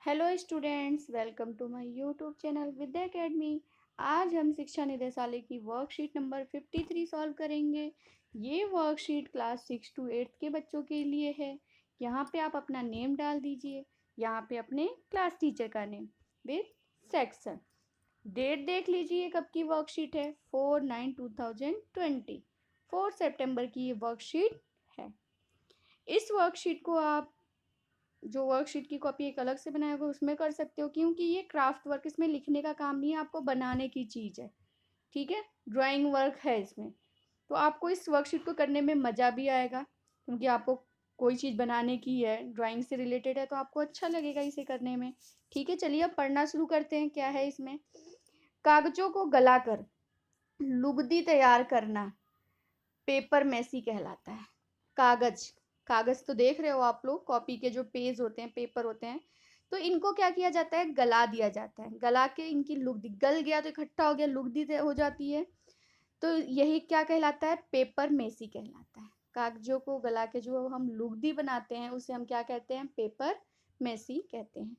Hello students, welcome to my YouTube channel Vidya academy. आज हम शिक्षा निदेशालय की वर्कशीट नंबर 53 सॉल्व करेंगे। ये वर्कशीट क्लास 6 to 8 के बच्चों के लिए है। यहाँ पे आप अपना नेम डाल दीजिए। यहाँ पे अपने क्लास टीचर का नेम विद सेक्शन। डेट देख लीजिए कब की वर्कशीट है, 4/9/2020। 4 सितंबर की ये वर्कशीट है। इस वर्कशीट को आप जो वर्कशीट की कॉपी एक अलग से बनाया होगा उसमें कर सकते हो, क्योंकि ये क्राफ्ट वर्क, इसमें लिखने का काम नहीं है, आपको बनाने की चीज़ है। ठीक है, ड्राइंग वर्क है इसमें। तो आपको इस वर्कशीट को करने में मज़ा भी आएगा, क्योंकि आपको कोई चीज़ बनाने की है, ड्राइंग से रिलेटेड है, तो आपको अच्छा लगेगा इसे करने में। ठीक है, चलिए अब पढ़ना शुरू करते हैं। क्या है इसमें? कागजों को गलाकर लुगदी तैयार करना पेपर मैसी कहलाता है। कागज कागज तो देख रहे हो आप लोग, कॉपी के जो पेज होते हैं, पेपर होते हैं, तो इनको क्या किया जाता है? गला दिया जाता है। गला के इनकी लुगदी, गल गया तो इकट्ठा हो गया, लुगदी हो जाती है। तो यही क्या कहलाता है? पेपर मेसी कहलाता है। कागजों को गला के जो हम लुगदी बनाते हैं उसे हम क्या कहते हैं? पेपर मेसी कहते हैं।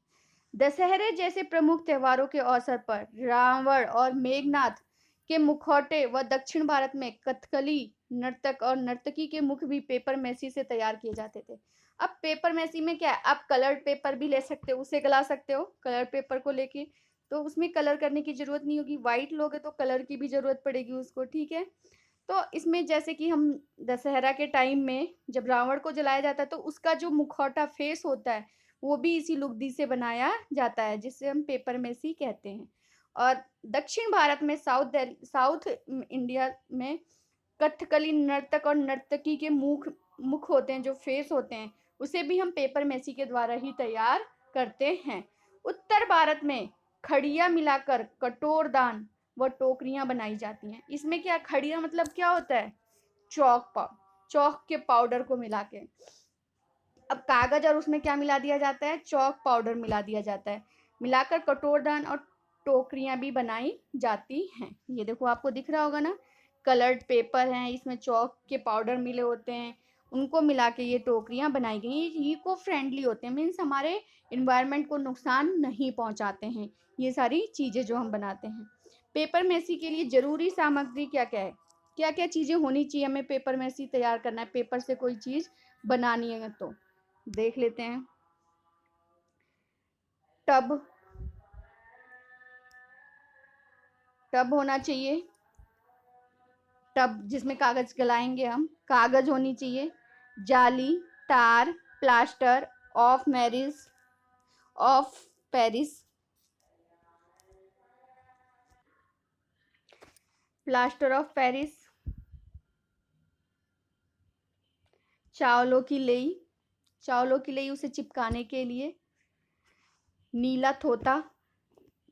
दशहरे जैसे प्रमुख त्योहारों के अवसर पर रावण और मेघनाथ के मुखौटे व दक्षिण भारत में कथकली नर्तक और नर्तकी के मुख भी पेपर मैसी से तैयार किए जाते थे। अब पेपर मैसी में क्या है? आप कलर्ड पेपर भी ले सकते हो, उसे गला सकते हो। कलर पेपर को लेके तो उसमें कलर करने की जरूरत नहीं होगी। व्हाइट लोगे तो कलर की भी जरूरत पड़ेगी उसको। ठीक है, तो इसमें जैसे कि हम दशहरा के टाइम में जब रावण को जलाया जाता है तो उसका जो मुखौटा फेस होता है वो भी इसी लुगदी से बनाया जाता है, जिसे हम पेपर मैसी कहते हैं। और दक्षिण भारत में साउथ इंडिया में कथकली नर्तक और नर्तकी के मुख होते हैं, जो फेस होते हैं, उसे भी हम पेपर मैसी के द्वारा ही तैयार करते हैं। उत्तर भारत में खड़िया मिलाकर कटोरदान व टोकरियां बनाई जाती हैं। इसमें क्या खड़िया मतलब क्या होता है? चौक के पाउडर को मिला के। अब कागज और उसमें क्या मिला दिया जाता है? चौक पाउडर मिला दिया जाता है। मिलाकर कटोरदान और टोकरियां भी बनाई जाती हैं। ये देखो, आपको दिख रहा होगा ना, कलर्ड पेपर हैं, इसमें चौक के पाउडर मिले होते हैं, उनको मिला के ये टोकरियां बनाई गई। ये इको फ्रेंडली होते हैं, मीन्स हमारे इन्वायरमेंट को नुकसान नहीं पहुंचाते हैं ये सारी चीज़ें जो हम बनाते हैं। पेपर मैसी के लिए जरूरी सामग्री क्या क्या है? क्या क्या चीज़ें होनी चाहिए हमें पेपर मैसी तैयार करना है, पेपर से कोई चीज़ बनानी है तो देख लेते हैं। टब टब होना चाहिए, टब जिसमें कागज गलाएंगे हम। कागज होनी चाहिए, जाली, तार, plaster of Paris plaster of Paris, चावलों की लई उसे चिपकाने के लिए, नीला थोता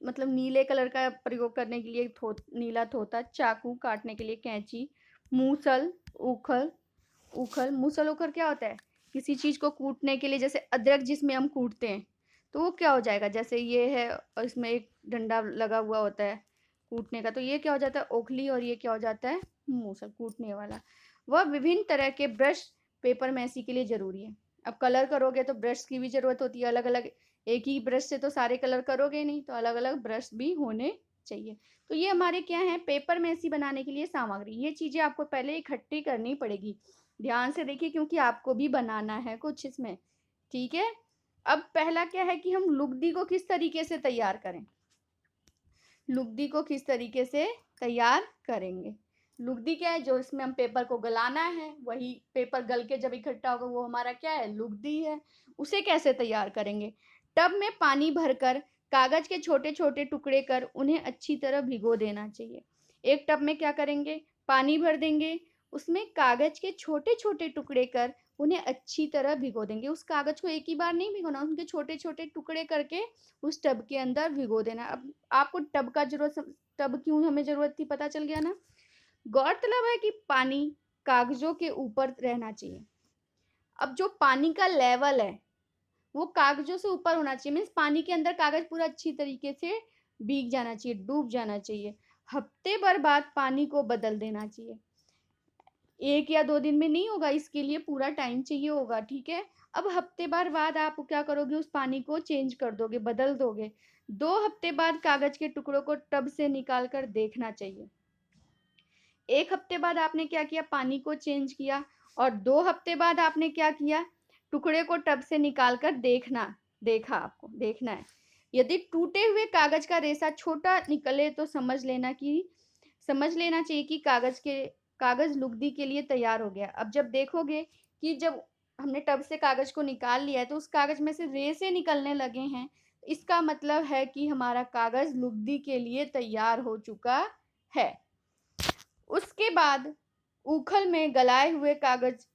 मतलब नीले कलर का प्रयोग करने के लिए नीला थोता, चाकू काटने के लिए कैंची, मूसल, उखल उखल मूसल उखल क्या होता है? किसी चीज को कूटने के लिए, जैसे अदरक जिसमें हम कूटते हैं तो वो क्या हो जाएगा? जैसे ये है और इसमें एक डंडा लगा हुआ होता है कूटने का, तो ये क्या हो जाता है? ओखली। और ये क्या हो जाता है? मूसल, कूटने वाला। वह विभिन्न तरह के ब्रश पेपर मैसी के लिए जरूरी है। अब कलर करोगे तो ब्रश की भी जरूरत होती है अलग अलग। एक ही ब्रश से तो सारे कलर करोगे नहीं, तो अलग अलग ब्रश भी होने चाहिए। तो ये हमारे क्या है? पेपर मैसी बनाने के लिए सामग्री। ये चीजें आपको पहले इकट्ठी करनी पड़ेगी। ध्यान से देखिए, क्योंकि आपको भी बनाना है कुछ इसमें। ठीक है, अब पहला क्या है कि हम लुगदी को किस तरीके से तैयार करें। लुगदी को किस तरीके से तैयार करेंगे? लुगदी क्या है? जो इसमें हम पेपर को गलाना है, वही पेपर गल के जब इकट्ठा होगा वो हमारा क्या है? लुगदी है। उसे कैसे तैयार करेंगे? टब में पानी भरकर कागज के छोटे छोटे टुकड़े कर उन्हें अच्छी तरह भिगो देना चाहिए। एक टब में क्या करेंगे? पानी भर देंगे, उसमें कागज के छोटे छोटे टुकड़े कर उन्हें अच्छी तरह भिगो देंगे। उस कागज को एक ही बार नहीं भिगोना, उनके छोटे छोटे टुकड़े करके उस टब के अंदर भिगो देना। अब आपको टब क्यों हमें जरूरत थी, पता चल गया ना। गौरतलब है कि पानी कागजों के ऊपर रहना चाहिए। अब जो पानी का लेवल है वो कागजों से ऊपर होना चाहिए, मीन्स पानी के अंदर कागज पूरा अच्छी तरीके से भीग जाना चाहिए, डूब जाना चाहिए। हफ्ते भर बाद पानी को बदल देना चाहिए। 1 या 2 दिन में नहीं होगा, इसके लिए पूरा टाइम चाहिए होगा। ठीक है, अब हफ्ते भर बाद आप क्या करोगे, उस पानी को चेंज कर दोगे, बदल दोगे। 2 हफ्ते बाद कागज के टुकड़ों को टब से निकाल कर देखना चाहिए। 1 हफ्ते बाद आपने क्या किया, पानी को चेंज किया, और 2 हफ्ते बाद आपने क्या किया, टुकड़े को टब से निकाल कर देखा, आपको देखना है। यदि टूटे हुए कागज का रेशा छोटा निकले तो समझ लेना चाहिए कि कागज लुगदी के लिए तैयार हो गया। अब जब देखोगे कि जब हमने टब से कागज को निकाल लिया है तो उस कागज में से रेसे निकलने लगे हैं, इसका मतलब है कि हमारा कागज लुगदी के लिए तैयार हो चुका है। उसके बाद ऊखल में गलाए हुए कागज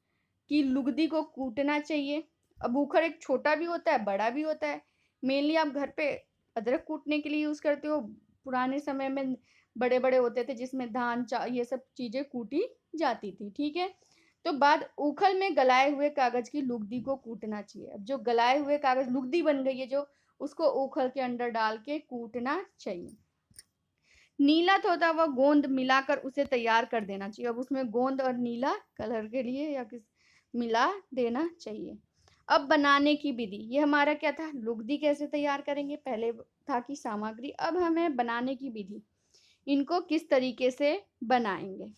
की लुगदी को कूटना चाहिए। अब ऊखल एक छोटा भी होता है, बड़ा भी होता है। मेनली आप घर पे अदरक कूटने के लिए यूज करते हो। पुराने समय में बड़े बड़े होते थे जिसमें धान ये सब चीजें कूटी जाती थी, ठीक है। तो बाद ऊखल में गलाए हुए कागज की लुगदी को कूटना चाहिए। अब जो गलाए हुए कागज लुगदी बन गई है जो, उसको ऊखल के अंदर डाल के कूटना चाहिए। नीला तोता व गोंद मिलाकर उसे तैयार कर देना चाहिए। अब उसमें गोंद और नीला कलर के लिए या किस मिला देना चाहिए। अब बनाने की विधि, ये हमारा क्या था, लुगदी कैसे तैयार करेंगे, पहले था कि सामग्री। अब हमें बनाने की विधि, इनको किस तरीके से बनाएंगे।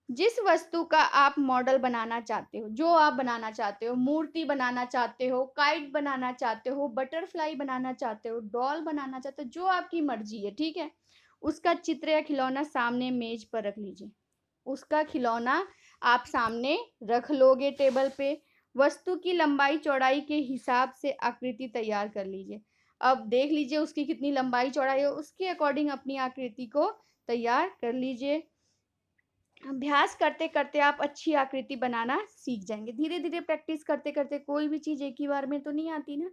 जिस वस्तु का आप मॉडल बनाना चाहते हो, जो आप बनाना चाहते हो, मूर्ति बनाना चाहते हो, काइट बनाना चाहते हो, बटरफ्लाई बनाना चाहते हो, डॉल बनाना चाहते हो, जो आपकी मर्जी है, ठीक है, उसका चित्र या खिलौना सामने मेज पर रख लीजिए। उसका खिलौना आप सामने रख लोगे टेबल पे। वस्तु की लंबाई चौड़ाई के हिसाब से आकृति तैयार कर लीजिए। अब देख लीजिए उसकी कितनी लंबाई चौड़ाई है, उसके अकॉर्डिंग अपनी आकृति को तैयार कर लीजिए। अभ्यास करते करते आप अच्छी आकृति बनाना सीख जाएंगे। धीरे धीरे प्रैक्टिस करते करते, कोई भी चीज एक ही बार में तो नहीं आती ना।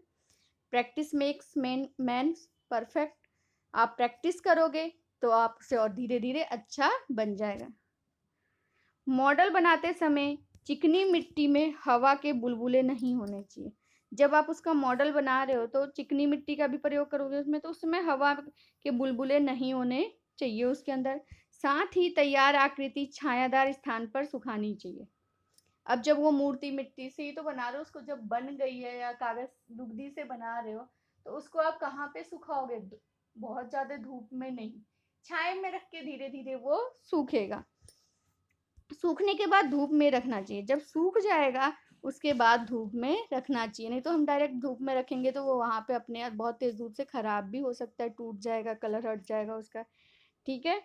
Practice makes man perfect. आप प्रैक्टिस करोगे तो आपसे और धीरे धीरे अच्छा बन जाएगा। मॉडल बनाते समय चिकनी मिट्टी में हवा के बुलबुले नहीं होने चाहिए। जब आप उसका मॉडल बना रहे हो तो चिकनी मिट्टी का भी प्रयोग करोगे उसमें, तो उसमें हवा के बुलबुले नहीं होने चाहिए उसके अंदर। साथ ही तैयार आकृति छायादार स्थान पर सुखानी चाहिए। अब जब वो मूर्ति मिट्टी से ही तो बना रहे हो, उसको जब बन गई है या कागज लुगदी से बना रहे हो, तो उसको आप कहाँ पे सुखाओगे, बहुत ज्यादा धूप में नहीं, छाया में रख के धीरे धीरे वो सूखेगा। सूखने के बाद धूप में रखना चाहिए। जब सूख जाएगा उसके बाद धूप में रखना चाहिए, नहीं तो हम डायरेक्ट धूप में रखेंगे तो वो वहां पे अपने बहुत तेज धूप से खराब भी हो सकता है, टूट जाएगा, कलर हट जाएगा उसका, ठीक है।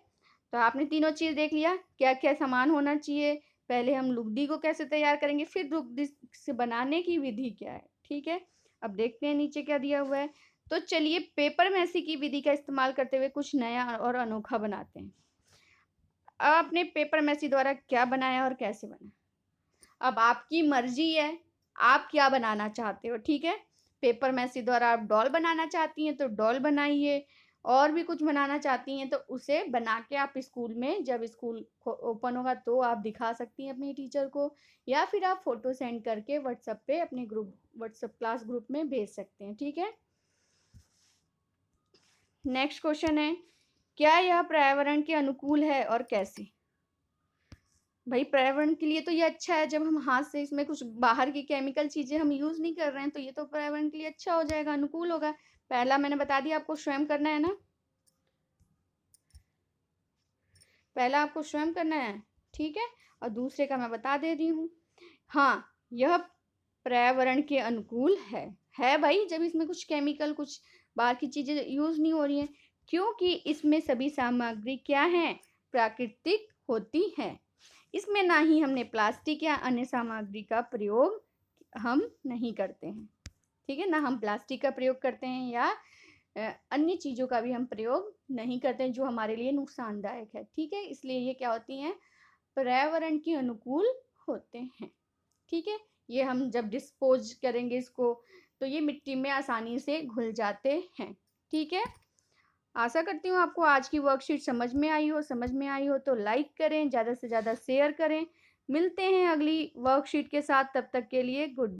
तो आपने तीनों चीज देख लिया, क्या क्या सामान होना चाहिए, पहले हम लुगदी को कैसे तैयार करेंगे, फिर लुगदी से बनाने की विधि क्या है, ठीक है। अब देखते हैं नीचे क्या दिया हुआ है। तो चलिए पेपर मैसी की विधि का इस्तेमाल करते हुए कुछ नया और अनोखा बनाते हैं। अब आपने पेपर मैसी द्वारा क्या बनाया और कैसे बनाया, अब आपकी मर्जी है, आप क्या बनाना चाहते हो, ठीक है। पेपर मैसी द्वारा आप डॉल बनाना चाहती हैं तो डॉल बनाइए, और भी कुछ बनाना चाहती हैं तो उसे बना के आप स्कूल में, जब स्कूल ओपन होगा तो आप दिखा सकती हैं अपने टीचर को, या फिर आप फोटो सेंड करके व्हाट्सएप पे अपने व्हाट्सएप क्लास ग्रुप में भेज सकते हैं, ठीक है। नेक्स्ट क्वेश्चन है, क्या यह पर्यावरण के अनुकूल है और कैसे। भाई पर्यावरण के लिए तो ये अच्छा है, जब हम हाथ से इसमें कुछ बाहर की केमिकल चीजें हम यूज नहीं कर रहे हैं, तो ये तो पर्यावरण के लिए अच्छा हो जाएगा, अनुकूल होगा। पहला मैंने बता दिया आपको स्वयं करना है ना, पहला आपको स्वयं करना है, ठीक है। और दूसरे का मैं बता दे रही हूँ, हाँ यह पर्यावरण के अनुकूल है भाई, जब इसमें कुछ केमिकल, कुछ बाहर की चीजें यूज नहीं हो रही हैं, क्योंकि इसमें सभी सामग्री क्या है, प्राकृतिक होती है। इसमें ना ही हमने प्लास्टिक या अन्य सामग्री का प्रयोग हम नहीं करते हैं, ठीक है, ना हम प्लास्टिक का प्रयोग करते हैं या अन्य चीजों का भी हम प्रयोग नहीं करते हैं जो हमारे लिए नुकसानदायक है, ठीक है। इसलिए ये क्या होती हैं, पर्यावरण के अनुकूल होते हैं, ठीक है। ये हम जब डिस्पोज करेंगे इसको तो ये मिट्टी में आसानी से घुल जाते हैं, ठीक है। आशा करती हूँ आपको आज की वर्कशीट समझ में आई हो तो लाइक करें, ज़्यादा से ज़्यादा शेयर करें। मिलते हैं अगली वर्कशीट के साथ, तब तक के लिए गुड।